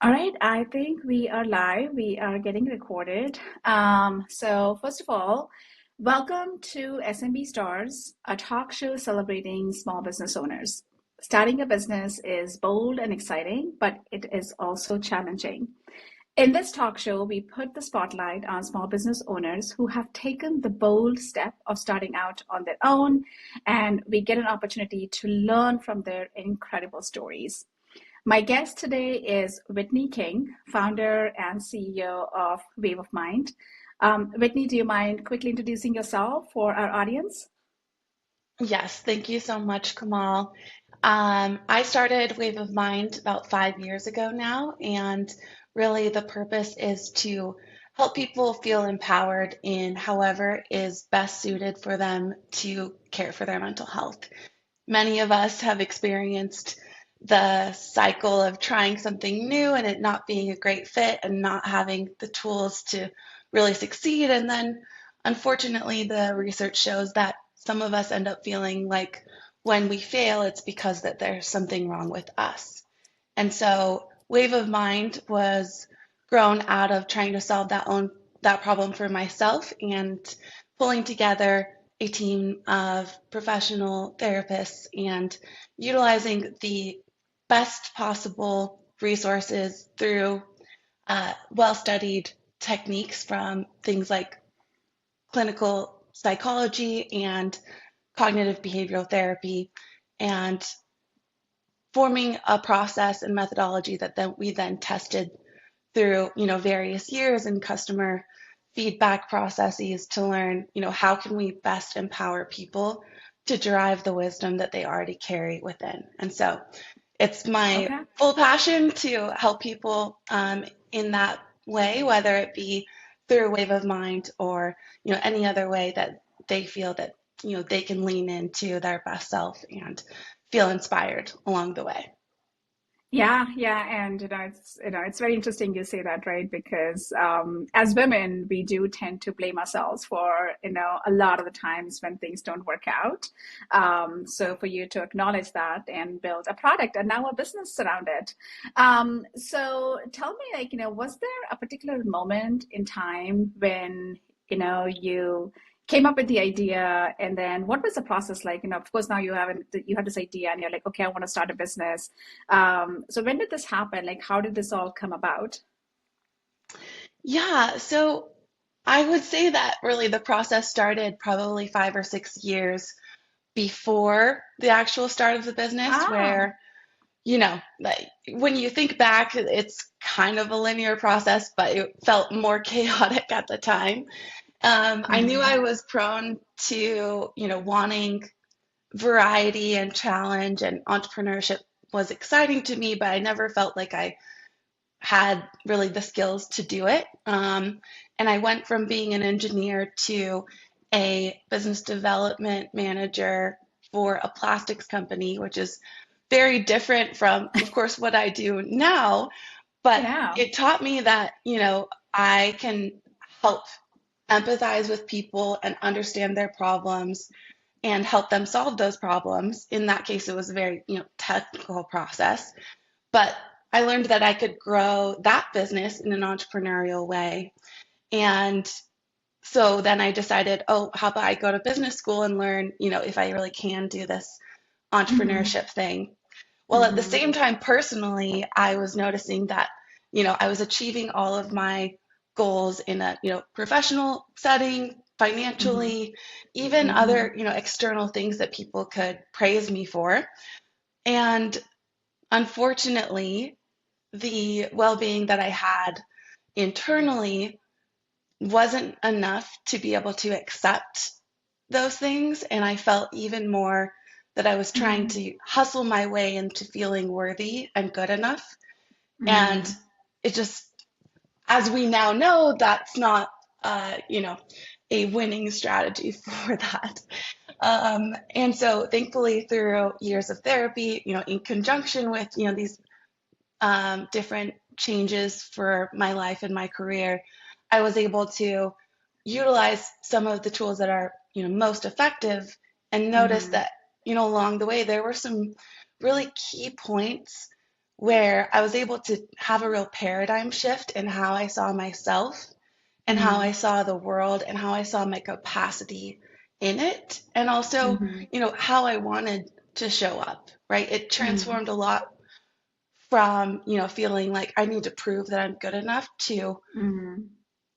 All right, I think we are live. We are getting recorded. So first of all, welcome to SMB Stars, a talk show celebrating small business owners. Starting a business is bold and exciting, but it is also challenging. In this talk show, we put the spotlight on small business owners who have taken the bold step of starting out on their own, and we get an opportunity to learn from their incredible stories. My guest today is Whitney King, founder and CEO of Wave of Mind. Whitney, do you mind quickly introducing yourself for our audience? Yes, thank you so much, Kamal. I started Wave of Mind about 5 years ago now, and really the purpose is to help people feel empowered in however is best suited for them to care for their mental health. Many of us have experienced the cycle of trying something new and it not being a great fit and not having the tools to really succeed. And then, unfortunately, the research shows that some of us end up feeling like when we fail, it's because that there's something wrong with us. And so, Wave of Mind was grown out of trying to solve that problem for myself and pulling together a team of professional therapists and utilizing the best possible resources through well studied techniques from things like clinical psychology and cognitive behavioral therapy, and forming a process and methodology that then we then tested through various years and customer feedback processes to learn how can we best empower people to derive the wisdom that they already carry within. And so it's my Okay. full passion to help people in that way, whether it be through a wave of mind or any other way that they feel that they can lean into their best self and feel inspired along the way. Yeah, yeah, and it's very interesting you say that, right? Because as women, we do tend to blame ourselves for a lot of the times when things don't work out. So for you to acknowledge that and build a product and now a business around it. So tell me, was there a particular moment in time when you came up with the idea, and then what was the process like? Of course, now you have this idea and you're like, okay, I want to start a business. So when did this happen? Like, how did this all come about? Yeah, so I would say that really the process started probably 5 or 6 years before the actual start of the business, Ah, where, like when you think back, it's kind of a linear process, but it felt more chaotic at the time. I knew I mhm, was prone to, wanting variety and challenge, and entrepreneurship was exciting to me, but I never felt like I had really the skills to do it. And I went from being an engineer to a business development manager for a plastics company, which is very different from, of course, what I do now. But yeah. it taught me that, I can help empathize with people and understand their problems and help them solve those problems. In that case, it was a very, technical process, but I learned that I could grow that business in an entrepreneurial way. And so then I decided, oh, how about I go to business school and learn, if I really can do this Hmm. entrepreneurship thing. Well, at the Hmm. same time, personally, I was noticing that, I was achieving all of my goals in a, professional setting, Hmm. financially, even Hmm. other, external things that people could praise me for. And unfortunately, the well-being that I had internally wasn't enough to be able to accept those things. And I felt even more that I was trying Hmm. to hustle my way into feeling worthy and good enough. And Hmm. it just, as we now know, that's not, a winning strategy for that. And so thankfully through years of therapy, in conjunction with, these different changes for my life and my career, I was able to utilize some of the tools that are, most effective, and notice Hmm. that, along the way there were some really key points where I was able to have a real paradigm shift in how I saw myself and how I Mm-hmm. saw the world and how I saw my capacity in it, and also, Mm-hmm. how I wanted to show up, right? It Mm-hmm. transformed a lot from, feeling like I need to prove that I'm good enough to Mm-hmm.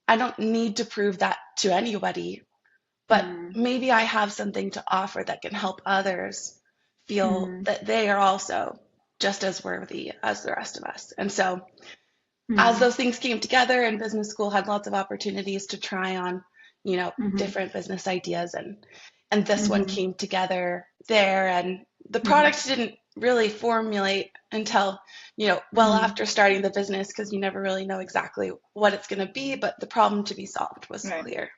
I don't need to prove that to anybody, but maybe I have something to offer that can help others feel Mm-hmm. that they are also just as worthy as the rest of us. And so, as Mm-hmm. those things came together, and business school had lots of opportunities to try on, Mm-hmm. different business ideas, and this one Mm-hmm. came together there, and the Mm-hmm. product didn't really formulate until, well Mm-hmm. after starting the business, because you never really know exactly what it's going to be, but the problem to be solved was Right. clear.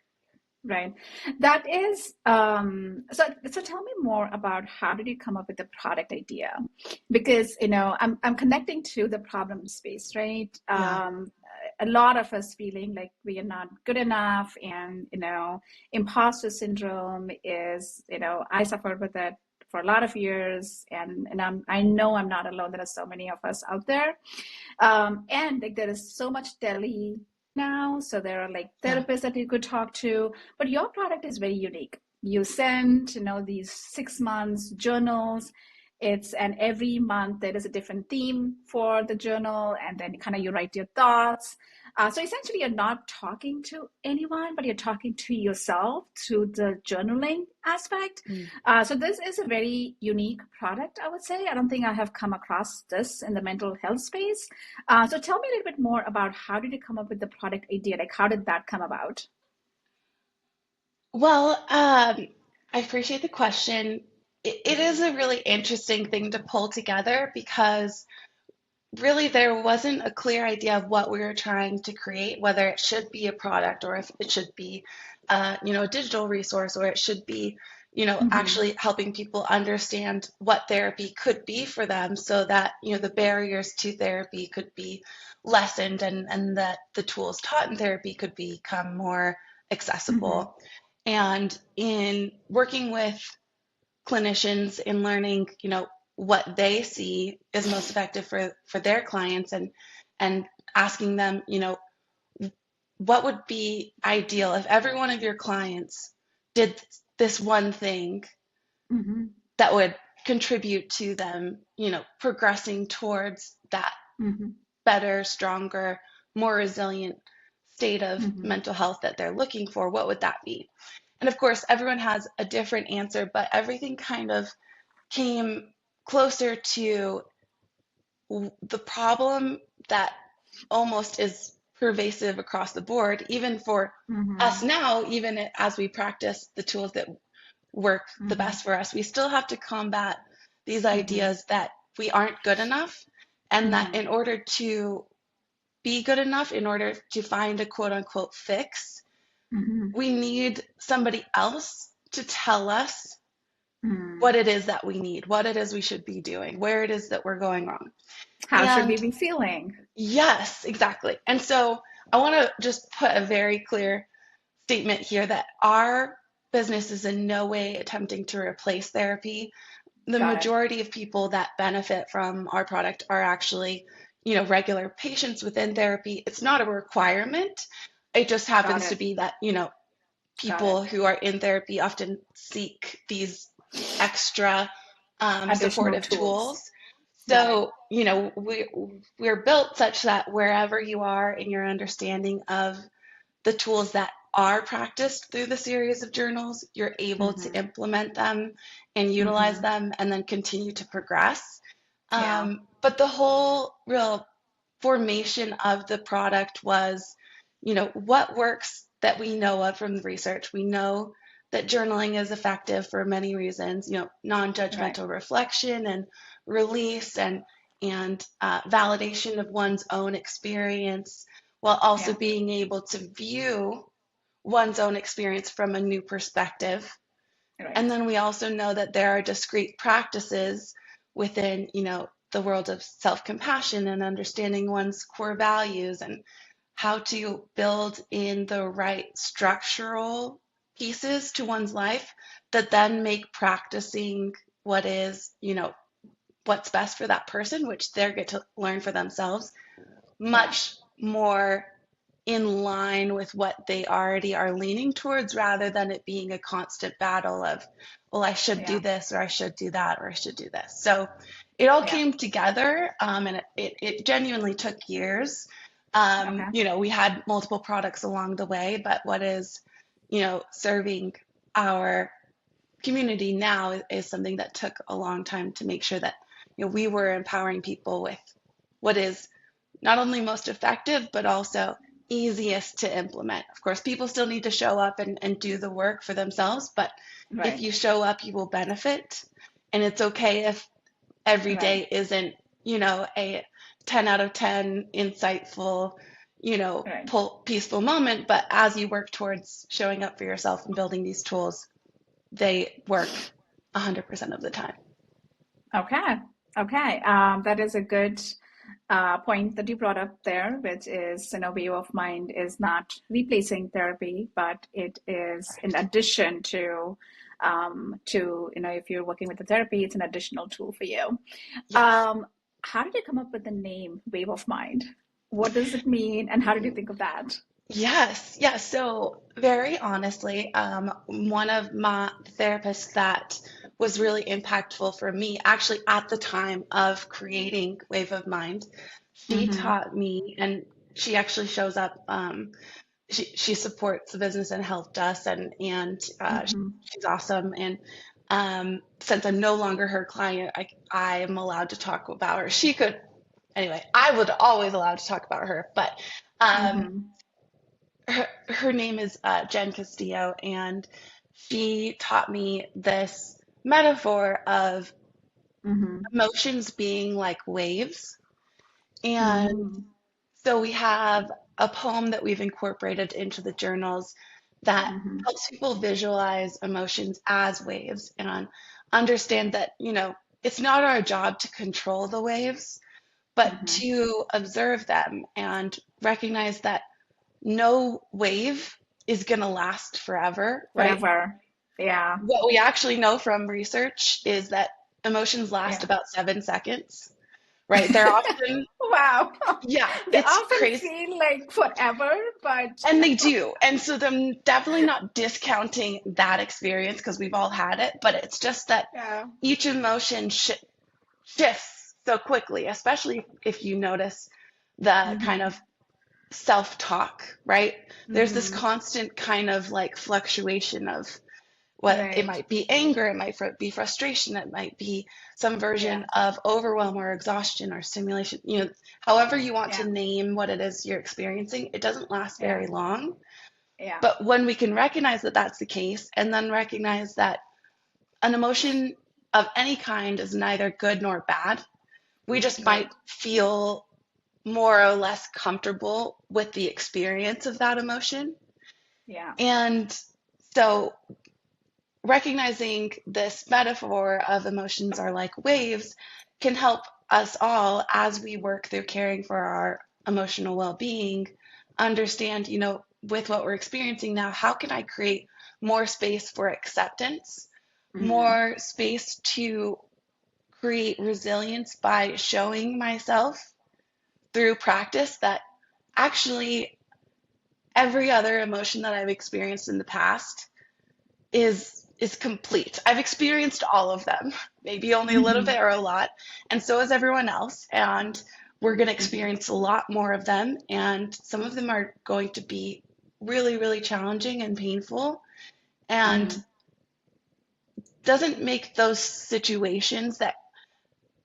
Right. That is, so tell me more about how did you come up with the product idea? Because, I'm connecting to the problem space, right? Yeah. A lot of us feeling like we are not good enough, and, imposter syndrome is, I suffered with it for a lot of years, and I know I'm not alone. There are so many of us out there. And like there is so much tele now, so there are like Yeah. therapists that you could talk to, but your product is very unique. You send, these 6 months journals. And every month there is a different theme for the journal, and then kind of you write your thoughts. So essentially, you're not talking to anyone, but you're talking to yourself through the journaling aspect. Mm. So this is a very unique product, I would say. I don't think I have come across this in the mental health space. So tell me a little bit more about how did you come up with the product idea? Like, how did that come about? Well, I appreciate the question. It is a really interesting thing to pull together because really there wasn't a clear idea of what we were trying to create, whether it should be a product or if it should be, a digital resource, or it should be, Mm-hmm. actually helping people understand what therapy could be for them so that, the barriers to therapy could be lessened, and that the tools taught in therapy could become more Mm-hmm. accessible. And in working with clinicians in learning, what they see is most effective for their clients, and asking them, what would be ideal if every one of your clients did this one thing Mm-hmm. that would contribute to them, progressing towards that Mm-hmm. better, stronger, more resilient state of Mm-hmm. mental health that they're looking for, what would that be? And of course, everyone has a different answer, but everything kind of came closer to the problem that almost is pervasive across the board, even for us Mm-hmm. now, even as we practice the tools that work the Mm-hmm. best for us, we still have to combat these Mm-hmm. ideas that we aren't good enough, and that Mm-hmm. in order to be good enough, in order to find a quote unquote fix, Mm-hmm. we need somebody else to tell us Mm-hmm. what it is that we need, what it is we should be doing, where it is that we're going wrong. How should we And be feeling? yes, exactly. And so I want to just put a very clear statement here that our business is in no way attempting to replace therapy. The Got it. majority of people that benefit from our product are actually, regular patients within therapy. It's not a requirement. It just Got happens to it. be that, Got it. people who are in therapy often seek these extra Additional supportive tools. tools. Right. So, we're built such that wherever you are in your understanding of the tools that are practiced through the series of journals, you're able to Mm-hmm. implement them and utilize Mm-hmm. them and then continue to progress. Yeah. But the whole real formation of the product was, what works that we know of from the research. We know that journaling is effective for many reasons, Right. non-judgmental reflection and release, and validation of one's own experience, while also Yeah. being able to view one's own experience from a new perspective. And Right. then we also know that there are discrete practices within, the world of self-compassion and understanding one's core values, and how to build in the right structural pieces to one's life that then make practicing what is, what's best for that person, which they get to learn for themselves, Yeah. much more in line with what they already are leaning towards rather than it being a constant battle of, well, I should do Yeah. this or I should do that or I should do this. So it all Yeah. came together, and it genuinely took years. Okay. We had multiple products along the way, but what is, serving our community now is something that took a long time to make sure that, we were empowering people with what is not only most effective, but also easiest to implement. Of course, people still need to show up and do the work for themselves, but if Right. you show up, you will benefit. And it's okay if every Right. day isn't, a 10 out of 10 insightful, Right. peaceful moment. But as you work towards showing up for yourself and building these tools, they work 100% of the time. Okay. Okay. That is a good point that you brought up there, which is, wave of mind is not replacing therapy, but it is in addition to, if you're working with the therapy, it's an additional tool for you. Yes. Um, how did you come up with the name Wave of Mind? What does it mean, and how did you think of that? Yes, yes. So, very honestly, one of my therapists that was really impactful for me, actually at the time of creating Wave of Mind, she Mm-hmm. taught me, and she actually shows up. She supports the business and helped us, and Mm-hmm. she's awesome. And since I'm no longer her client, I am allowed to talk about her. She could, anyway. I would always allowed to talk about her, but. Um, Mm-hmm. her name is Jen Castillo, and she taught me this metaphor of Mm-hmm. emotions being like waves. And Mm-hmm. so we have a poem that we've incorporated into the journals that Mm-hmm. helps people visualize emotions as waves and understand that, it's not our job to control the waves, but Mm-hmm. to observe them and recognize that no wave is going to last forever, right? Forever. Yeah. What we actually know from research is that emotions last Yeah. about 7 seconds, right? They're often, Wow. yeah, They it's often crazy. feel like forever, but And they do. And so I'm definitely not discounting that experience because we've all had it, but it's just that yeah. each emotion shifts so quickly, especially if you notice the kind Mm-hmm. of self-talk, right? There's this Mm-hmm. constant kind of like fluctuation of what it Right. might be anger, it might be frustration, it might be some version Yeah. of overwhelm or exhaustion or stimulation. However you want to Yeah. name what it is you're experiencing, it doesn't last Yeah. very long. Yeah. But when we can recognize that that's the case, and then recognize that an emotion of any kind is neither good nor bad, we just might Right. feel more or less comfortable with the experience of that emotion. Yeah. And so recognizing this metaphor of emotions are like waves can help us all as we work through caring for our emotional well-being understand, with what we're experiencing now, how can I create more space for acceptance, Mm-hmm. more space to create resilience by showing myself through practice that actually every other emotion that I've experienced in the past is complete. I've experienced all of them, maybe only a little Mm-hmm. bit or a lot, and so has everyone else. And we're going to Mm-hmm. experience a lot more of them, and some of them are going to be really, really challenging and painful, and Mm-hmm. doesn't make those situations that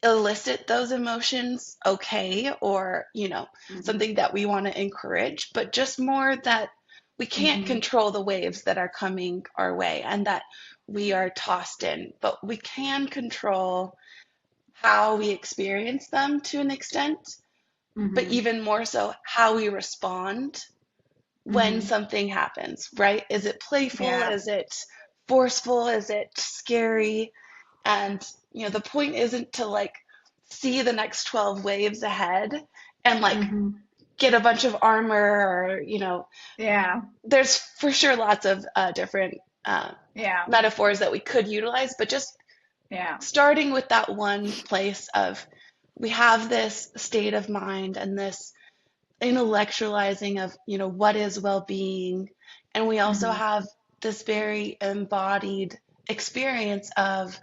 elicit those emotions okay or Mm-hmm. something that we want to encourage, but just more that we can't Mm-hmm. control the waves that are coming our way and that we are tossed in, but we can control how we experience them to an extent, but Mm-hmm. even more so how we respond when Mm-hmm. something happens, right? Is it playful, Yeah. is it forceful, is it scary? And, the point isn't to like see the next 12 waves ahead and like Mm-hmm. get a bunch of armor or, Yeah. there's for sure lots of different uh, Yeah. metaphors that we could utilize, but just Yeah. starting with that one place of we have this state of mind and this intellectualizing of, what is well-being, and we also Hmm. have this very embodied experience of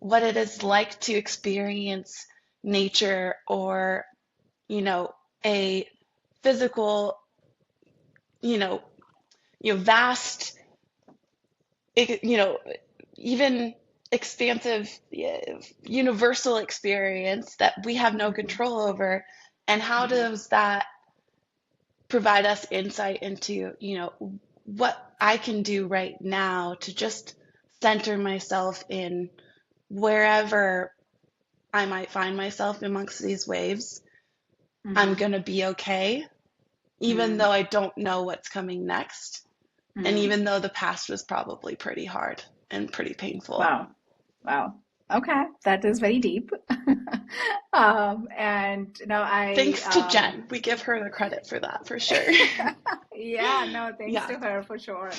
what it is like to experience nature or, a physical, you know, vast, you know, even expansive, universal experience that we have no Hmm. control over. And how Hmm. does that provide us insight into, what I can do right now to just center myself in wherever I might find myself amongst these waves. I'm Hmm. going to be okay, even Hmm. though I don't know what's coming next. And Hmm. even though the past was probably pretty hard and pretty painful. Wow. Wow. Okay, that is very deep. And Thanks to Jen. We give her the credit for that for sure. yeah, no, thanks Yeah. to her for sure.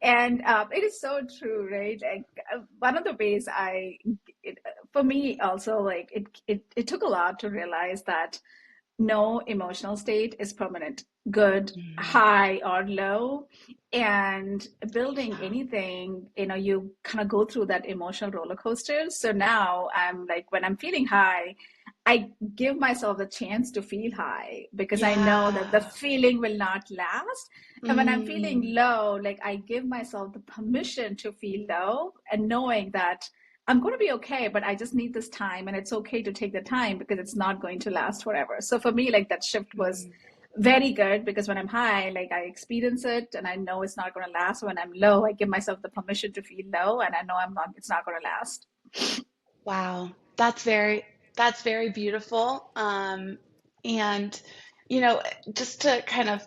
And it is so true, right? Like one of the ways it, for me also, like it took a lot to realize that no emotional state is permanent, good, Mhm. high or low. And building Yeah. anything, you kind of go through that emotional roller coaster. So now I'm like, when I'm feeling high, I give myself the chance to feel high because I know that the Yeah. feeling will not last. And when I'm feeling Mm. low, like I give myself the permission to feel low and knowing that I'm going to be okay, but I just need this time and it's okay to take the time because it's not going to last forever. So for me, like that shift was Mm. very good because when I'm high, like I experience it and I know it's not going to last. When I'm low, I give myself the permission to feel low and I know it's not going to last. Wow. That's very beautiful. And, you know, just to kind of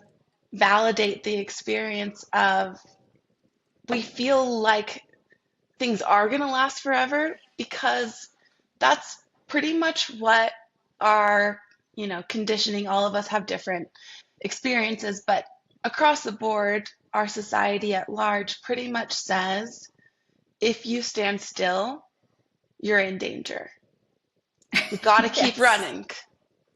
validate the experience of we feel like things are going to last forever because that's pretty much what our, conditioning, all of us have different experiences, but across the board, our society at large pretty much says if you stand still, you're in danger. You got to keep Yes. running,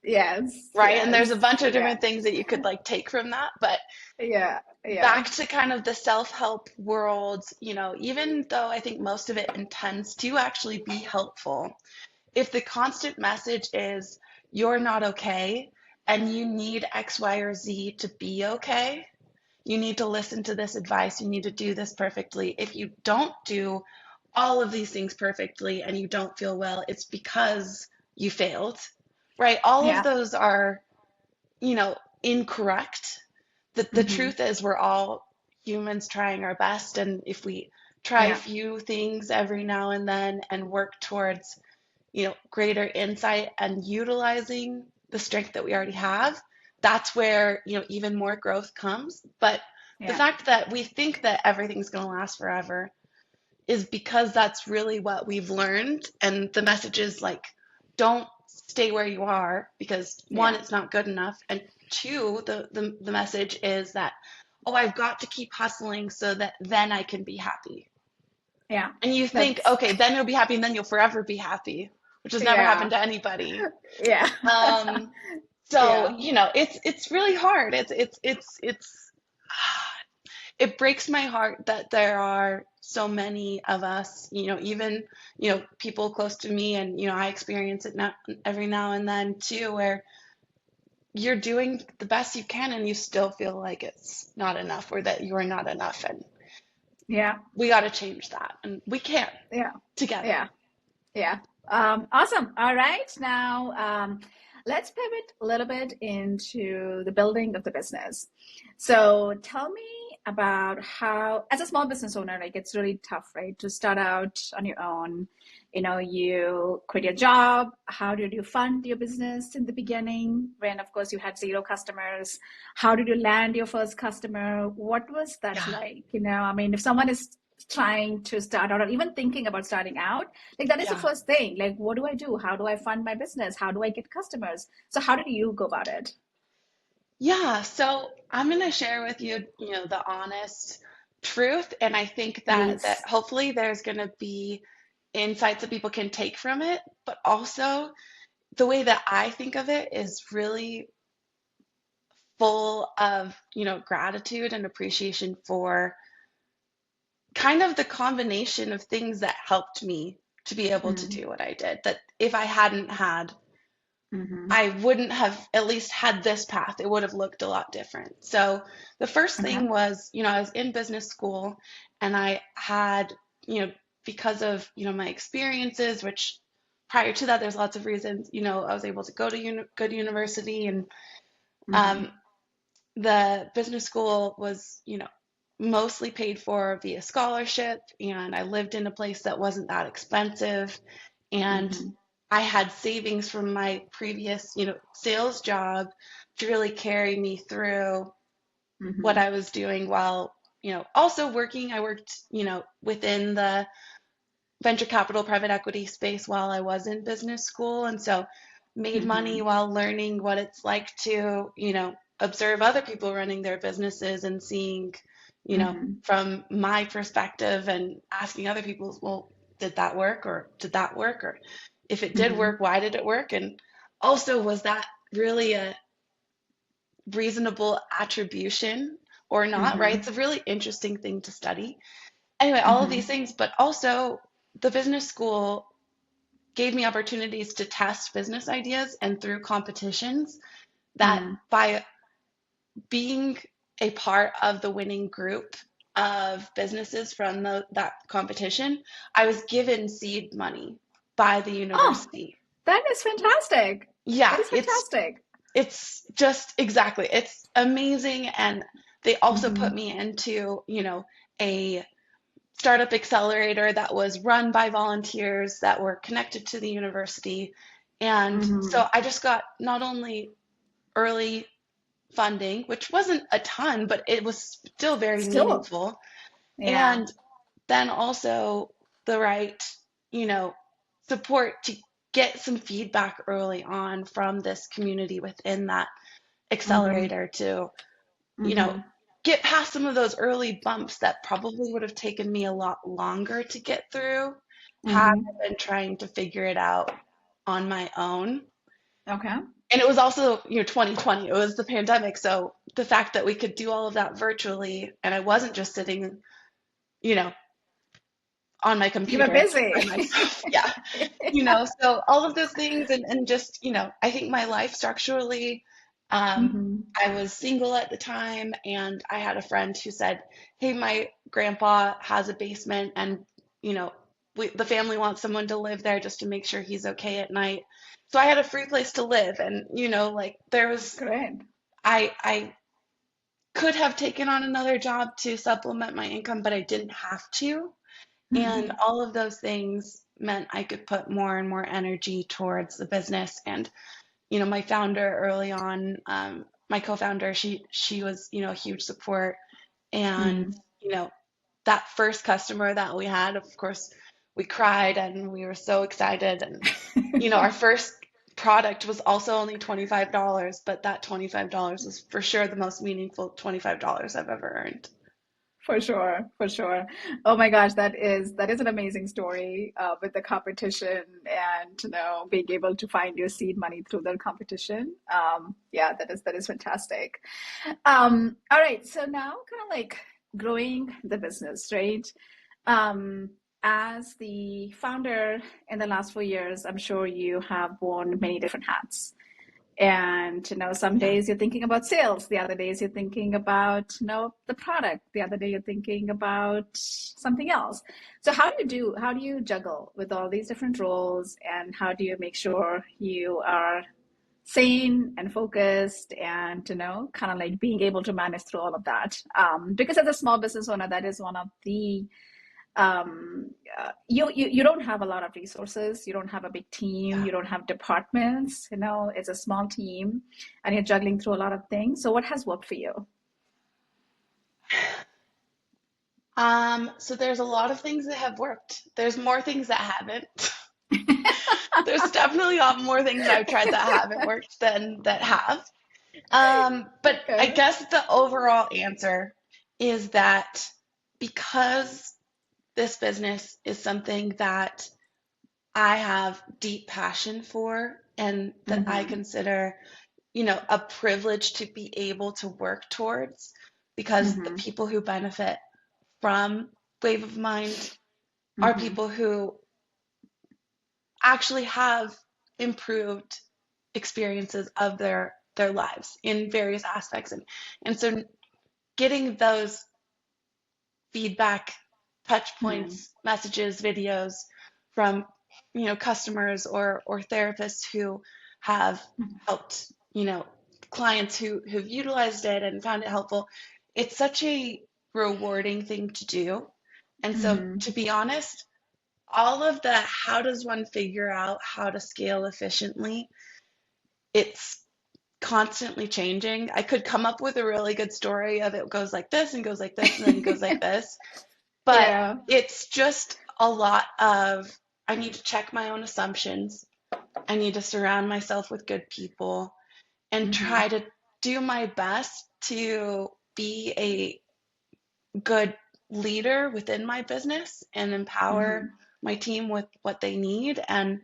Yes. right? And there's a Yes. bunch of Yeah. different things that you could like take from that, but Yeah. Yeah. back to kind of the self-help world, even though I think most of it intends to actually be helpful, if the constant message is you're not okay and you need X, Y, or Z to be okay, you need to listen to this advice, you need to do this perfectly. If you don't do all of these things perfectly and you don't feel well, it's because you failed, right? All of Yeah. those are, incorrect. The Hmm. truth is we're all humans trying our best, and if we try a Yeah. few things every now and then and work towards, greater insight and utilizing the strength that we already have, that's where, even more growth comes. But the Yeah. fact that we think that everything's going to last forever is because that's really what we've learned. And the message is like, don't stay where you are because one, Yeah. it's not good enough. And two, the message is that, oh, I've got to keep hustling so that then I can be happy. Yeah. And you think, That's, okay, then you'll be happy and then you'll forever be happy, which has never yeah. happened to anybody. Yeah. Um, so, Yeah. it's really hard. It's it breaks my heart that there are so many of us, even, people close to me, and, I experience it now, every now and then too, where you're doing the best you can and you still feel like it's not enough or that you're not enough. And Yeah. we got to change that. And we can Yeah. together. Yeah. Yeah. Awesome. All right. Now, let's pivot a little bit into the building of the business. So tell me about how, as a small business owner, like it's really tough, right, to start out on your own. You quit your job. How did you fund your business in the beginning when, of course, you had zero customers? How did you land your first customer? What was that Yeah. like? I mean, if someone is trying to start out or even thinking about starting out, like that is the Yeah. first thing. Like, what do I do? How do I fund my business? How do I get customers? So how did you go about it? Yeah. So I'm going to share with you, the honest truth. And I think that Please. hopefully there's going to be insights that people can take from it, but also the way that I think of it is really full of, gratitude and appreciation for kind of the combination of things that helped me to be able to Mm, do what I did. That if I hadn't had, mm-hmm. I wouldn't have at least had this path. It would have looked a lot different. So the first Okay. thing was, I was in business school and I had, because of, my experiences, which prior to that, there's lots of reasons, I was able to go to good university and Mm-hmm. um, the business school was, mostly paid for via scholarship, and I lived in a place that wasn't that expensive, and Mm-hmm. I had savings from my previous, sales job to really carry me through what Mm-hmm. I was doing while, also working. I worked, within the venture capital private equity space while I was in business school. And so made Mm-hmm. money while learning what it's like to, observe other people running their businesses and seeing, Mm-hmm. from my perspective and asking other people, well, did that work or did that work? Or if it did Mm-hmm. work, why did it work? And also, was that really a reasonable attribution or not, right? Mm-hmm. It's a really interesting thing to study. Anyway, all of these Mm-hmm. things, but also the business school gave me opportunities to test business ideas and through competitions that Mm. by being a part of the winning group of businesses from that competition, I was given seed money by the Oh, university. that is fantastic. Yeah, That is fantastic. it's just exactly. It's amazing, and they also put Mm-hmm. me into, a startup accelerator that was run by volunteers that were connected to the university. And Mm-hmm. so I just got not only early funding, which wasn't a ton, but it was still very Still, meaningful. yeah. And then also the right, you know, support to get some feedback early on from this community within that Mm-hmm. accelerator to, you know, Mm-hmm. get past some of those early bumps that probably would have taken me a lot longer to get through had Mm-hmm. I been trying to figure it out on my own. Okay. And it was also, 2020, it was the pandemic. So the fact that we could do all of that virtually and I wasn't just sitting, you know, on my You were computer by busy. myself. Yeah. So all of those things and just, I think my life structurally, Mm-hmm. I was single at the time and I had a friend who said, "Hey, my grandpa has a basement and, you know, the family wants someone to live there just to make sure he's okay at night." So I had a free place to live and, like there was, Great. I could have taken on another job to supplement my income, but I didn't have to. And Mm-hmm. all of those things meant I could put more and more energy towards the business. And, my founder early on, my co-founder, she was, a huge support. And, Mm. you know, that first customer that we had, of course, we cried and we were so excited. And, our first product was also only $25, but that $25 was for sure the most meaningful $25 I've ever earned. For sure, for sure. Oh my gosh, that is an amazing story with the competition and being able to find your seed money through the competition. Yeah, that is fantastic. All right, so now kind of like growing the business, right? Um, as the founder in the last 4 years, I'm sure you have worn many different hats. And some Yeah. days you're thinking about sales, the other days you're thinking about the product, the other day you're thinking about something else. So how do you juggle with all these different roles, and how do you make sure you are sane and focused and kind of like being able to manage through all of that? Because as a small business owner, that is one of the you don't have a lot of resources, you don't have a big team, Yeah. you don't have departments, it's a small team, and you're juggling through a lot of things. So what has worked for you? So there's a lot of things that have worked. There's more things that haven't. There's definitely a lot more things I've tried that haven't worked than that have. But I Okay. guess the overall answer is that because this business is something that I have deep passion for and that I Mm-hmm. consider, a privilege to be able to work towards because the Mm-hmm. people who benefit from Wave of Mind are Mm-hmm. people who actually have improved experiences of their lives in various aspects, and so getting those feedback touch Mm-hmm. points, messages, videos from customers or therapists who have helped clients who've utilized it and found it helpful. It's such a rewarding thing to do. And so, Mm-hmm. to be honest, all of the how does one figure out how to scale efficiently, it's constantly changing. I could come up with a really good story of it goes like this and goes like this and then goes like this, but Yeah. it's just a lot of I need to check my own assumptions. I need to surround myself with good people and Mm-hmm. try to do my best to be a good leader within my business and empower Mm-hmm. my team with what they need. And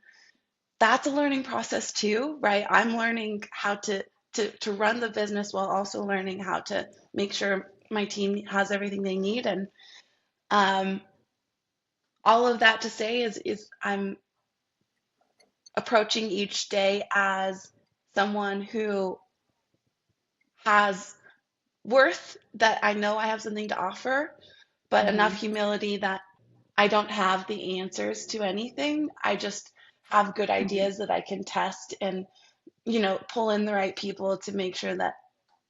that's a learning process too, right? I'm learning how to run the business while also learning how to make sure my team has everything they need. And um, all of that to say is I'm approaching each day as someone who has worth, that I know I have something to offer, but enough Mm-hmm. humility that I don't have the answers to anything. I just have good Mm-hmm. ideas that I can test and, pull in the right people to make sure that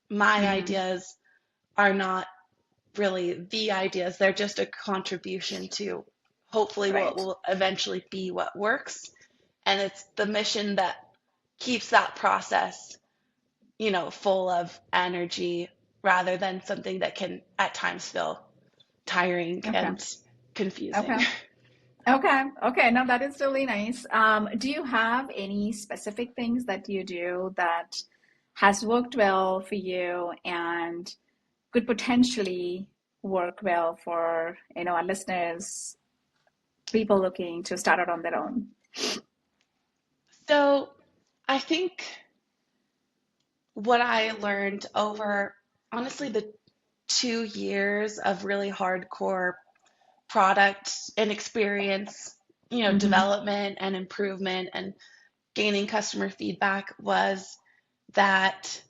my Mm-hmm. ideas are not really the ideas. They're just a contribution to hopefully what Right. will eventually be what works. And it's the mission that keeps that process, full of energy rather than something that can at times feel tiring Okay. and confusing. Okay. Okay. Okay. Now that is really nice. Do you have any specific things that you do that has worked well for you and could potentially work well for, our listeners, people looking to start out on their own? So I think what I learned over honestly the 2 years of really hardcore product and experience, Mm-hmm. development and improvement and gaining customer feedback was that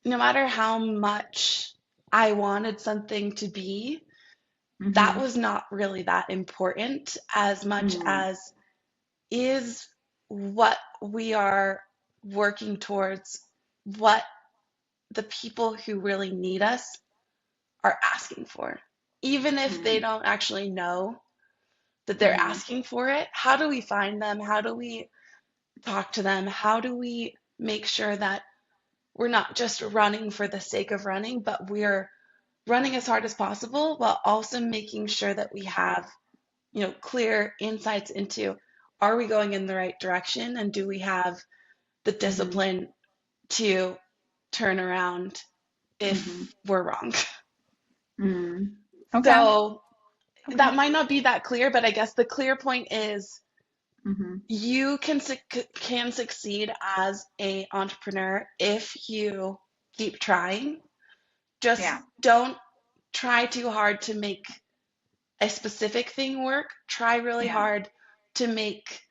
no matter how much I wanted something to be, that Mm-hmm. was not really that important as much Mm-hmm. as is what we are working towards, what the people who really need us are asking for. Even if they don't actually know that they're Mm-hmm. asking for it, how do we find them? How do we talk to them? How do we make sure that we're not just running for the sake of running, but we're running as hard as possible while also making sure that we have, clear insights into are we going in the right direction and do we have the Mm-hmm. discipline to turn around Mm-hmm. if we're wrong. Mm-hmm. Okay. So Okay. that might not be that clear, but I guess the clear point is Mm-hmm. you can succeed as a entrepreneur if you keep trying. Just Yeah. don't try too hard to make a specific thing work. Try really Yeah. hard to make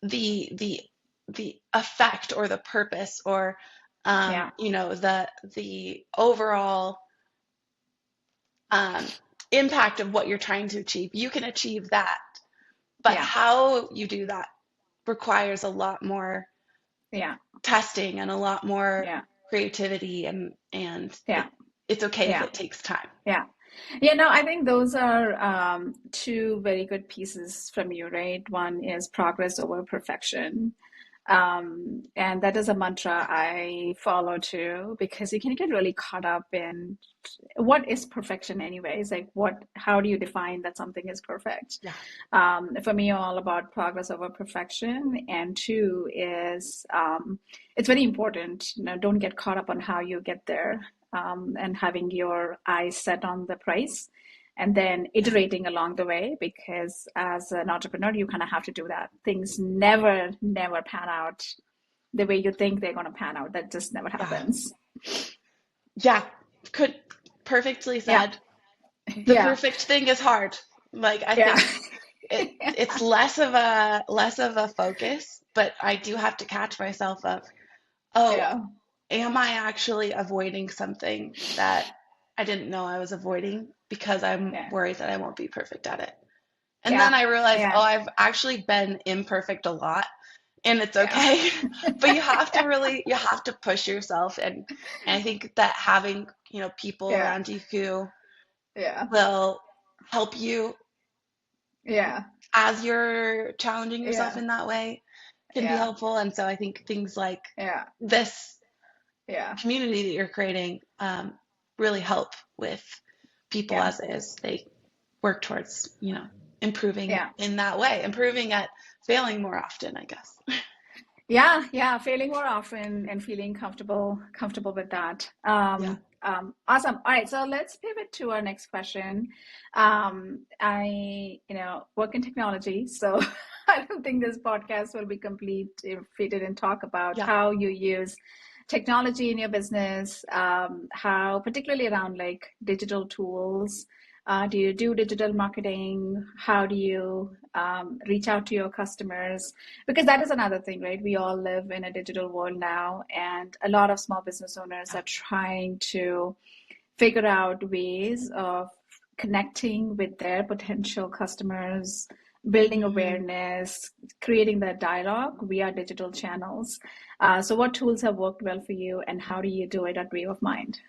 the the the effect or the purpose or Yeah. the overall um, impact of what you're trying to achieve. You can achieve that, but Yeah. how you do that requires a lot more Yeah. testing and a lot more Yeah. creativity, and Yeah. it's okay if Yeah. it takes time. Yeah. Yeah, no, I think those are two very good pieces from you, right? One is progress over perfection. And that is a mantra I follow too, because you can get really caught up in what is perfection anyways? Like how do you define that something is perfect? Yeah. For me, all about progress over perfection. And two is it's very important, don't get caught up on how you get there, and having your eyes set on the price and then iterating along the way, because as an entrepreneur, you kind of have to do that. Things never pan out the way you think they're going to pan out. That just never Yeah. happens. Yeah. Could perfectly Yeah. said. The Yeah. perfect thing is hard. Like I Yeah. think it's less of a focus, but I do have to catch myself of, oh, Yeah. am I actually avoiding something that I didn't know I was avoiding because I'm Yeah. worried that I won't be perfect at it. And then Yeah. I realized, Yeah. oh, I've actually been imperfect a lot and it's Yeah. okay. But you have to push yourself and I think that having, people Yeah. around you who Yeah. will help you Yeah. as you're challenging yourself Yeah. in that way can be Yeah. helpful. And so I think things like Yeah. this Yeah. community that you're creating really help with people Yeah. as they work towards, improving Yeah. in that way, improving at failing more often, I guess. Yeah, yeah, failing more often and feeling comfortable with that. Yeah. Awesome. All right, so let's pivot to our next question. I, work in technology, so I don't think this podcast will be complete if we didn't talk about Yeah. how you use technology in your business, how particularly around like digital tools. Do you do digital marketing? How do you reach out to your customers? Because that is another thing, right? We all live in a digital world now, and a lot of small business owners Yeah. are trying to figure out ways of connecting with their potential customers, building hmm awareness, creating that dialogue via digital channels. So, what tools have worked well for you, and how do you do it at Wave of Mind?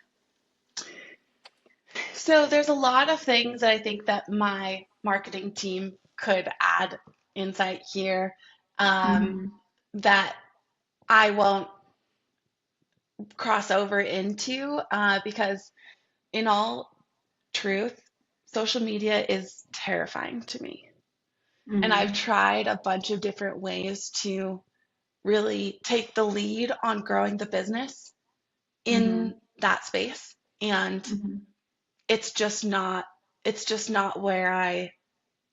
So there's a lot of things that I think that my marketing team could add insight here Mm-hmm. that I won't cross over into because, in all truth, social media is terrifying to me. And I've Mm-hmm. tried a bunch of different ways to really take the lead on growing the business Mm-hmm. in that space. And Mm-hmm. it's just not where I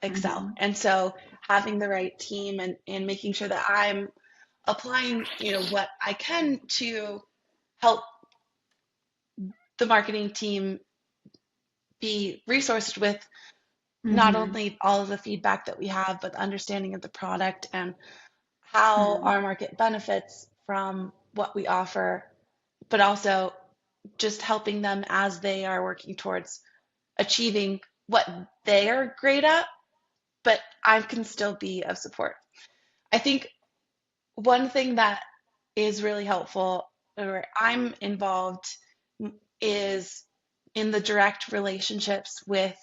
excel. Mm-hmm. And so having the right team and making sure that I'm applying, what I can to help the marketing team be resourced with not Mm-hmm. only all of the feedback that we have, but the understanding of the product and how our market benefits from what we offer, but also just helping them as they are working towards achieving what they are great at, but I can still be of support. I think one thing that is really helpful, or I'm involved, is in the direct relationships with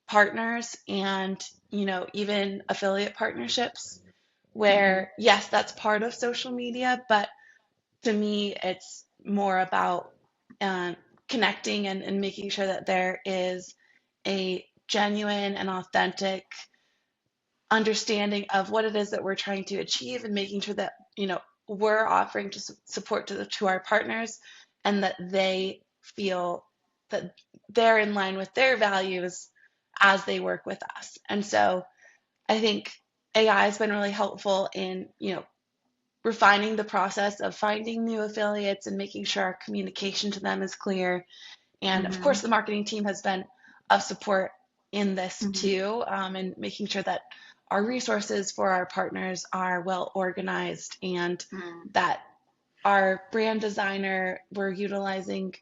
partners and, even affiliate partnerships, Mm-hmm. where, yes, that's part of social media, but to me, it's more about um, connecting and making sure that there is a genuine and authentic understanding of what it is that we're trying to achieve and making sure that we're offering to support to our partners and that they feel that they're in line with their values as they work with us. And so I think AI has been really helpful in refining the process of finding new affiliates and making sure our communication to them is clear. And of Mm-hmm. course, the marketing team has been of support in this Mm-hmm. too, and making sure that our resources for our partners are well organized and Mm-hmm. that our brand designer, we're utilizing,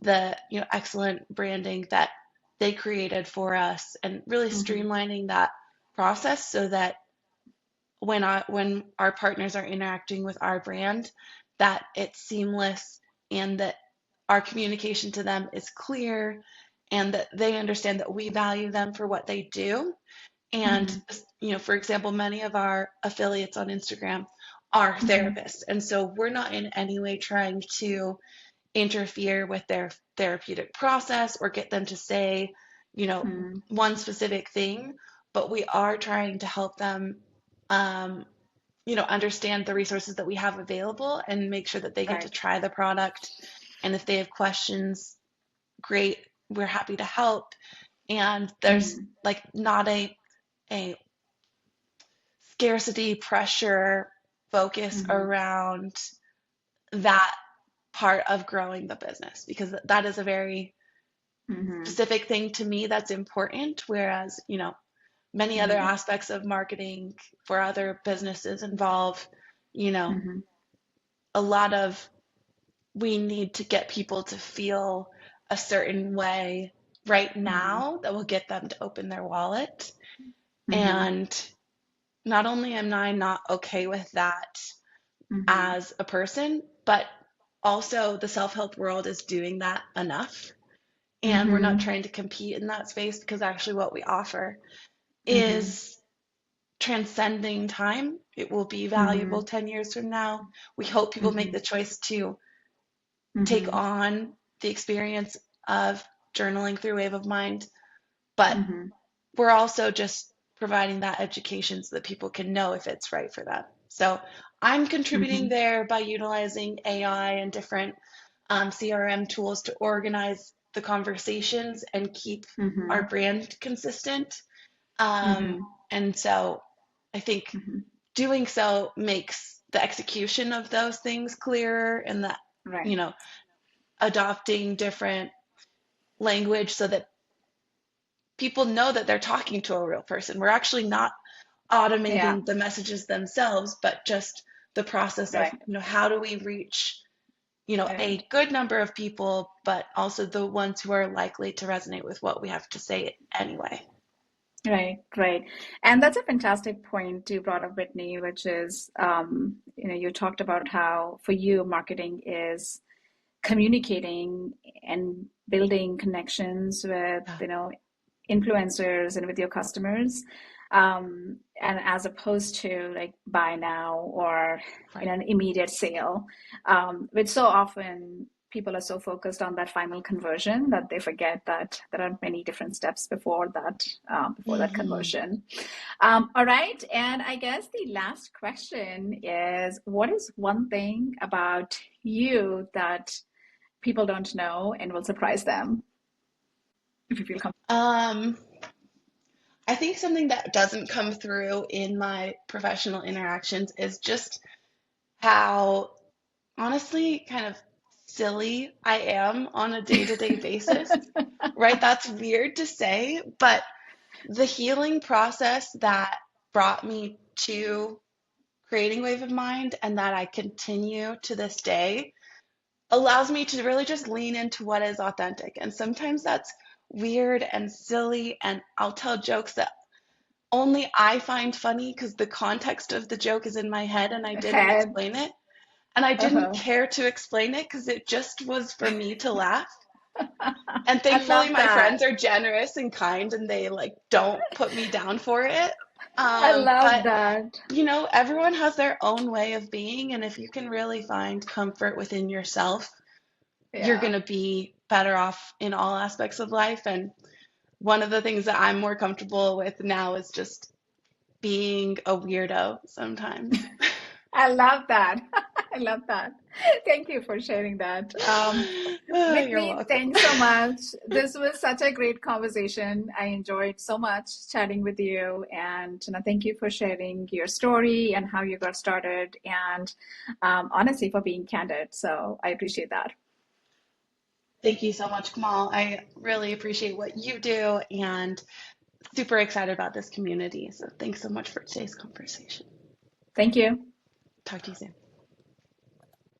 the, excellent branding that they created for us and really Mm-hmm. streamlining that process so that when our partners are interacting with our brand, that it's seamless and that our communication to them is clear and that they understand that we value them for what they do. And, Mm-hmm. for example, many of our affiliates on Instagram are Mm-hmm. therapists. And so we're not in any way trying to interfere with their therapeutic process or get them to say, Mm-hmm. one specific thing, but we are trying to help them um, understand the resources that we have available and make sure that they get to Right. try the product. And if they have questions, great, we're happy to help. And there's Mm-hmm. like not a scarcity pressure focus Mm-hmm. around that part of growing the business, because that is a very Mm-hmm. specific thing to me that's important. Whereas, many other Mm-hmm. aspects of marketing for other businesses involve, you know, Mm-hmm. a lot of we need to get people to feel a certain way right Mm-hmm. now that will get them to open their wallet. Mm-hmm. And not only am I not okay with that Mm-hmm. as a person, but also the self help world is doing that enough. And we're not Mm-hmm. trying to compete in that space, because actually what we offer Mm-hmm. is transcending time. It will be valuable Mm-hmm. 10 years from now. We hope people make Mm-hmm. the choice to take Mm-hmm. on the experience of journaling through Wave of Mind, but Mm-hmm. we're also just providing that education so that people can know if it's right for them. So I'm contributing Mm-hmm. there by utilizing AI and different CRM tools to organize the conversations and keep Mm-hmm. our brand consistent. Um, Mm-hmm. and so I think Mm-hmm. doing so makes the execution of those things clearer, and that, Right. you know, adopting different language so that people know that they're talking to a real person. We're actually not Yeah. automating the messages themselves, but just the process of, Right. how do we reach, Right. a good number of people, but also the ones who are likely to resonate with what we have to say anyway. Right, right. And that's a fantastic point you brought up, Whitney, which is, you talked about how for you, marketing is communicating and building connections with, Yeah, influencers and with your customers. And as opposed to like buy now or in right. an immediate sale, which so often people are so focused on that final conversion that they forget that there are many different steps before that Hmm. conversion. All right, and I guess the last question is, what is one thing about you that people don't know and will surprise them if you feel comfortable? Um, I think something that doesn't come through in my professional interactions is just how honestly kind of silly I am on a day-to-day basis, right? That's weird to say, but the healing process that brought me to creating Wave of Mind, and that I continue to this day, allows me to really just lean into what is authentic. And sometimes that's weird and silly, and I'll tell jokes that only I find funny because the context of the joke is in my head and I didn't Head. explain it. And I didn't Uh-huh. care to explain it because it just was for me to laugh. And I thankfully, love my that. friends are generous and kind, and they like don't put me down for it. I love But that. everyone has their own way of being, and if you can really find comfort within yourself, you're Yeah. going to be better off in all aspects of life. And one of the things that I'm more comfortable with now is just being a weirdo sometimes. I love that. I love that. Thank you for sharing that. Oh, you're Whitney, welcome. thanks so much. This was such a great conversation. I enjoyed so much chatting with you, and thank you for sharing your story and how you got started, and honestly for being candid. So I appreciate that. Thank you so much, Kamal. I really appreciate what you do and super excited about this community. So thanks so much for today's conversation. Thank you. Talk to you soon.